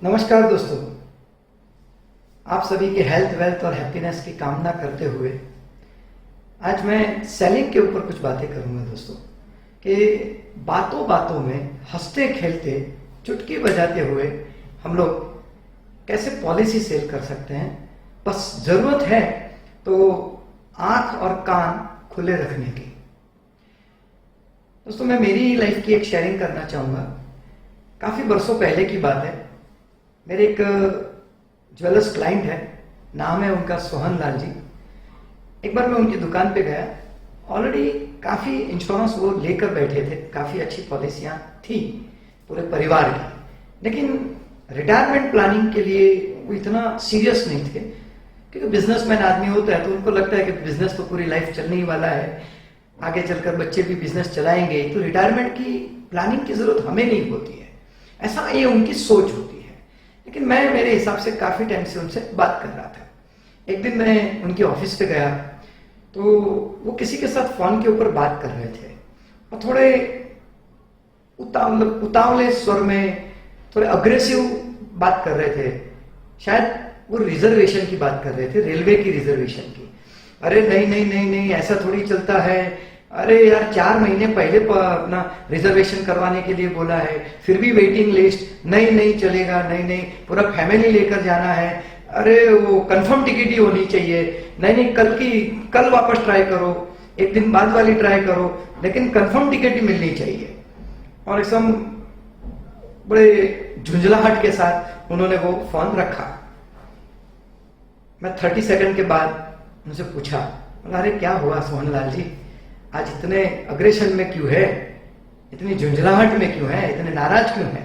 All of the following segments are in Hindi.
नमस्कार दोस्तों, आप सभी के हेल्थ वेल्थ और हैप्पीनेस की कामना करते हुए आज मैं सेलिंग के ऊपर कुछ बातें करूंगा दोस्तों। कि बातों बातों में हंसते खेलते चुटकी बजाते हुए हम लोग कैसे पॉलिसी सेल कर सकते हैं। बस जरूरत है तो आंख और कान खुले रखने की। दोस्तों, मैं मेरी लाइफ की एक शेयरिंग करना चाहूंगा। काफी बरसों पहले की बात है। मेरे एक ज्वेलर्स क्लाइंट है, नाम है उनका सोहन लाल जी। एक बार मैं उनकी दुकान पे गया। ऑलरेडी काफ़ी इंश्योरेंस वो लेकर बैठे थे, काफ़ी अच्छी पॉलिसियां थी पूरे परिवार की, लेकिन रिटायरमेंट प्लानिंग के लिए वो इतना सीरियस नहीं थे। क्योंकि बिजनेसमैन आदमी होता है तो उनको लगता है कि बिजनेस तो पूरी लाइफ चलने ही वाला है, आगे चलकर बच्चे भी बिजनेस चलाएंगे, तो रिटायरमेंट की प्लानिंग की जरूरत हमें नहीं होती है, ऐसा ये उनकी सोच होती है। लेकिन मैं मेरे हिसाब से काफी टाइम से उनसे बात कर रहा था। एक दिन मैं उनके ऑफिस पे गया तो वो किसी के साथ फोन के ऊपर बात कर रहे थे और थोड़े उतावले स्वर में, थोड़े अग्रेसिव बात कर रहे थे। शायद वो रिजर्वेशन की बात कर रहे थे, रेलवे की रिजर्वेशन की। अरे नहीं नहीं नहीं नहीं, ऐसा थोड़ी चलता है। अरे यार, 4 महीने पहले अपना रिजर्वेशन करवाने के लिए बोला है, फिर भी वेटिंग लिस्ट। नहीं नहीं चलेगा, नहीं नहीं, पूरा फैमिली लेकर जाना है। अरे वो कंफर्म टिकट ही होनी चाहिए। नहीं नहीं, कल वापस ट्राई करो, एक दिन बाद वाली ट्राई करो, लेकिन कंफर्म टिकट ही मिलनी चाहिए। और एकदम बड़े झुंझलाहट के साथ उन्होंने वो फोन रखा। मैं 30 सेकंड के बाद उनसे पूछा, अरे क्या हुआ सोहन लाल जी, आज इतने अग्रेशन में क्यों है, इतनी झुंझलाहट में क्यों है, इतने नाराज क्यों है?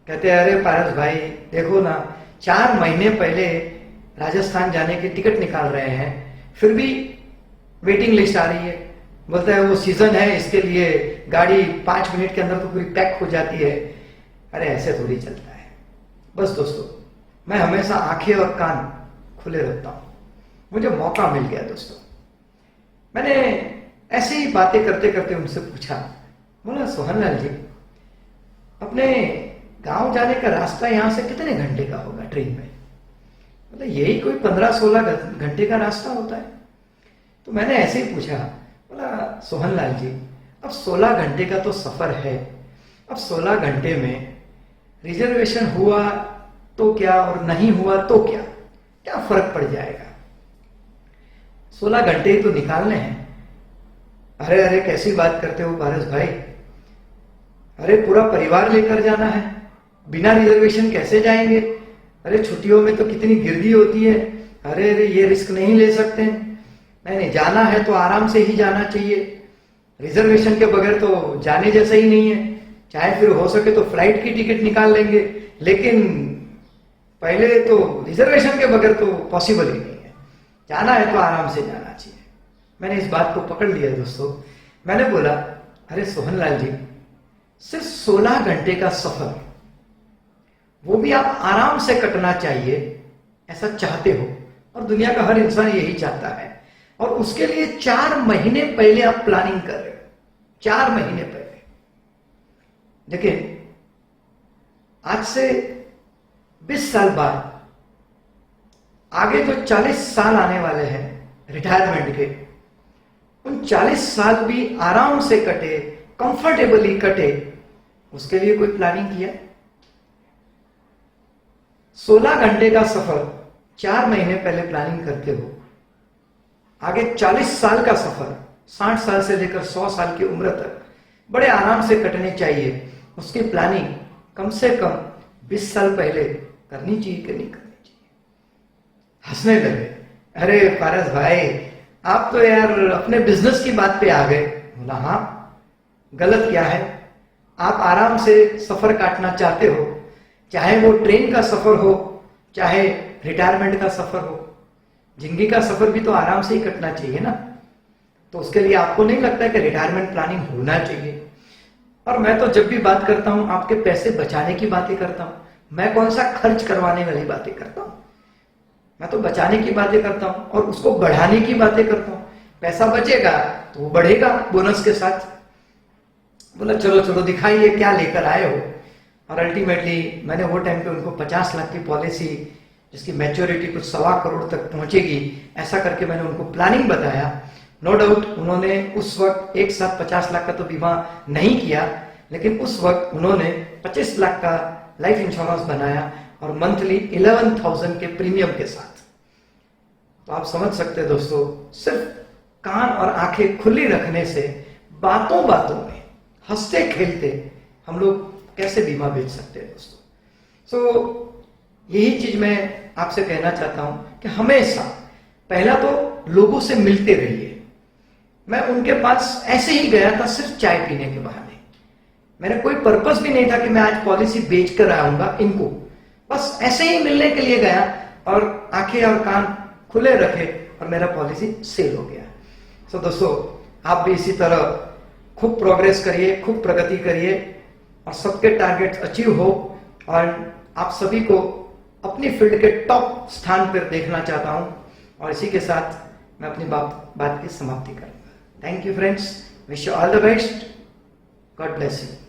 कहते हैं, अरे पारस भाई देखो ना, 4 महीने पहले राजस्थान जाने की टिकट निकाल रहे हैं, फिर भी वेटिंग लिस्ट आ रही है। बोलता है वो सीजन है, इसके लिए गाड़ी 5 मिनट के अंदर तो पूरी पैक हो जाती है। अरे ऐसे थोड़ी चलता है। बस दोस्तों, मैं हमेशा आंखें और कान खुले रखता हूं। मुझे मौका मिल गया दोस्तों, मैंने ऐसे ही बातें करते करते उनसे पूछा, बोला सोहन लाल जी, अपने गांव जाने का रास्ता यहां से कितने घंटे का होगा ट्रेन में? मतलब यही कोई 15-16 घंटे का रास्ता होता है। तो मैंने ऐसे ही पूछा, बोला सोहन लाल जी, अब 16 घंटे का तो सफर है, अब 16 घंटे में रिजर्वेशन हुआ तो क्या और नहीं हुआ तो क्या फर्क पड़ जाएगा? 16 घंटे ही तो निकालने हैं। अरे अरे, कैसी बात करते हो पारस भाई, अरे पूरा परिवार लेकर जाना है, बिना रिजर्वेशन कैसे जाएंगे? अरे छुट्टियों में तो कितनी गिरदी होती है। अरे अरे, ये रिस्क नहीं ले सकते। नहीं नहीं, जाना है तो आराम से ही जाना चाहिए, रिजर्वेशन के बगैर तो जाने जैसा ही नहीं है। चाहे फिर हो सके तो फ्लाइट की टिकट निकाल लेंगे, लेकिन पहले तो रिजर्वेशन के बगैर तो पॉसिबल ही नहीं है। जाना है तो आराम से जाना चाहिए। मैंने इस बात को पकड़ लिया दोस्तों। मैंने बोला, अरे सोहन लाल जी, सिर्फ 16 घंटे का सफर, वो भी आप आराम से कटना चाहिए, ऐसा चाहते हो, और दुनिया का हर इंसान यही चाहता है, और उसके लिए 4 महीने पहले आप प्लानिंग कर रहे हो। 4 महीने पहले। देखिए, आज से 20 साल बाद आगे जो 40 साल आने वाले हैं रिटायरमेंट के, उन 40 साल भी आराम से कटे, कंफर्टेबली कटे, उसके लिए कोई प्लानिंग किया? 16 घंटे का सफर 4 महीने पहले प्लानिंग करते हो, आगे 40 साल का सफर 60 साल से लेकर 100 साल की उम्र तक बड़े आराम से कटने चाहिए, उसकी प्लानिंग कम से कम 20 साल पहले करनी चाहिए कि नहीं करनी चाहिए? हंसने लगे। अरे पारस भाई, आप तो यार अपने बिजनेस की बात पे आ गए। बोला, हाँ, गलत क्या है? आप आराम से सफर काटना चाहते हो, चाहे वो ट्रेन का सफर हो, चाहे रिटायरमेंट का सफर हो। जिंदगी का सफर भी तो आराम से ही कटना चाहिए ना। तो उसके लिए आपको नहीं लगता है कि रिटायरमेंट प्लानिंग होना चाहिए? और मैं तो जब भी बात करता हूं, आपके पैसे बचाने की बातें करता हूं। मैं कौन सा खर्च करवाने वाली बातें करता हूं? मैं तो बचाने की बातें करता हूं और उसको बढ़ाने की बातें करता हूं। पैसा बचेगा तो वो बढ़ेगा बोनस के साथ। बोला, चलो चलो दिखाइए क्या लेकर आए हो। और अल्टीमेटली मैंने वो टाइम पे उनको 50 लाख की पॉलिसी जिसकी मैच्योरिटी कुछ 1.25 करोड़ तक पहुंचेगी, ऐसा करके मैंने उनको प्लानिंग बताया। नो डाउट उन्होंने उस वक्त एक साथ 50 लाख का तो बीमा नहीं किया, लेकिन उस वक्त उन्होंने 25 लाख का लाइफ इंश्योरेंस बनाया और मंथली 11,000 के प्रीमियम के साथ। तो आप समझ सकते हैं दोस्तों, सिर्फ कान और आंखें खुली रखने से बातों बातों में हंसते खेलते हम लोग कैसे बीमा बेच सकते हैं दोस्तों। सो यही चीज मैं आपसे कहना चाहता हूं कि हमेशा पहला तो लोगों से मिलते रहिए। मैं उनके पास ऐसे ही गया था सिर्फ चाय पीने के बहाने, मेरा कोई पर्पस भी नहीं था कि मैं आज पॉलिसी बेच कर आऊंगा इनको, बस ऐसे ही मिलने के लिए गया और आंखें और कान खुले रखे और मेरा पॉलिसी सेल हो गया। सो दोस्तों, आप भी इसी तरह खूब प्रोग्रेस करिए, खूब प्रगति करिए और सबके टारगेट्स अचीव हो, और आप सभी को अपनी फील्ड के टॉप स्थान पर देखना चाहता हूं। और इसी के साथ मैं अपनी बात की समाप्ति करूंगा। Thank you friends, wish you all the best, God bless you.